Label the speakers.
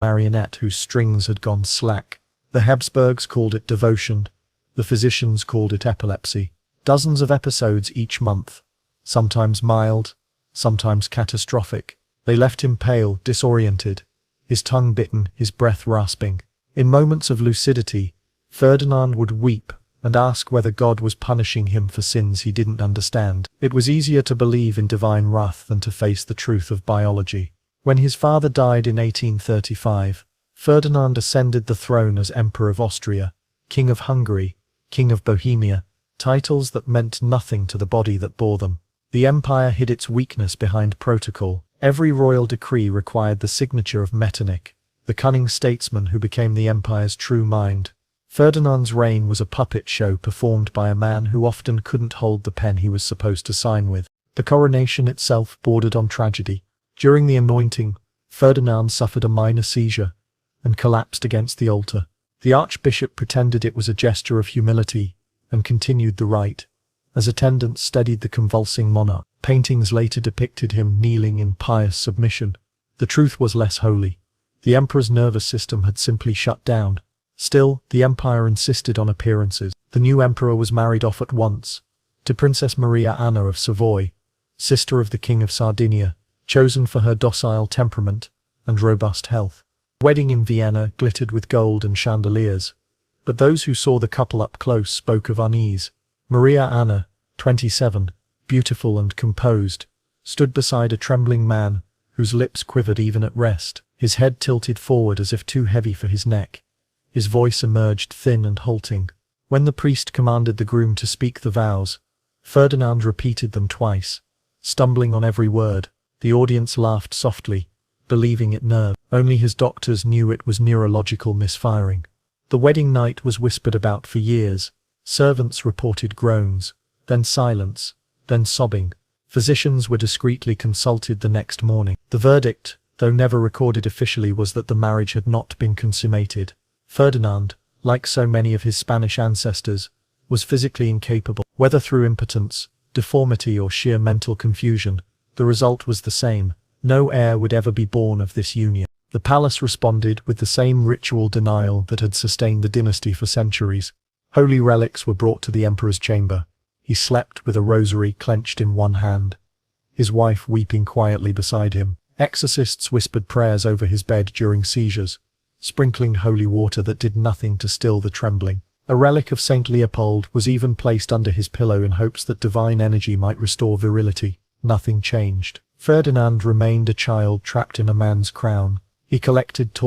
Speaker 1: marionette whose strings had gone slack. The Habsburgs called it devotion. The physicians called it epilepsy. Dozens of episodes each month. Sometimes mild, sometimes catastrophic. They left him pale, disoriented, his tongue bitten, his breath rasping. In moments of lucidity, Ferdinand would weep and ask whether God was punishing him for sins he didn't understand. It was easier to believe in divine wrath than to face the truth of biology. When his father died in 1835, Ferdinand ascended the throne as Emperor of Austria, King of Hungary, King of Bohemia, titles that meant nothing to the body that bore them. The empire hid its weakness behind protocol. Every royal decree required the signature of Metternich, the cunning statesman who became the empire's true mind. Ferdinand's reign was a puppet show performed by a man who often couldn't hold the pen he was supposed to sign with. The coronation itself bordered on tragedy. During the anointing, Ferdinand suffered a minor seizure and collapsed against the altar. The archbishop pretended it was a gesture of humility and continued the rite, as attendants steadied the convulsing monarch. Paintings later depicted him kneeling in pious submission. The truth was less holy. The emperor's nervous system had simply shut down. Still, the empire insisted on appearances. The new emperor was married off at once to Princess Maria Anna of Savoy, sister of the King of Sardinia, chosen for her docile temperament and robust health. The wedding in Vienna glittered with gold and chandeliers, but those who saw the couple up close spoke of unease. Maria Anna, 27, beautiful and composed, stood beside a trembling man whose lips quivered even at rest. His head tilted forward as if too heavy for his neck. His voice emerged thin and halting. When the priest commanded the groom to speak the vows, Ferdinand repeated them twice, stumbling on every word. The audience laughed softly, believing it nerve. Only his doctors knew it was neurological misfiring. The wedding night was whispered about for years. Servants reported groans, then silence, then sobbing. Physicians were discreetly consulted the next morning. The verdict, though never recorded officially, was that the marriage had not been consummated. Ferdinand, like so many of his Spanish ancestors, was physically incapable. Whether through impotence, deformity or sheer mental confusion, the result was the same. No heir would ever be born of this union. The palace responded with the same ritual denial that had sustained the dynasty for centuries. Holy relics were brought to the emperor's chamber. He slept with a rosary clenched in one hand, his wife weeping quietly beside him. Exorcists whispered prayers over his bed during seizures, sprinkling holy water that did nothing to still the trembling. A relic of Saint Leopold was even placed under his pillow in hopes that divine energy might restore virility. Nothing changed. Ferdinand remained a child trapped in a man's crown. He collected toys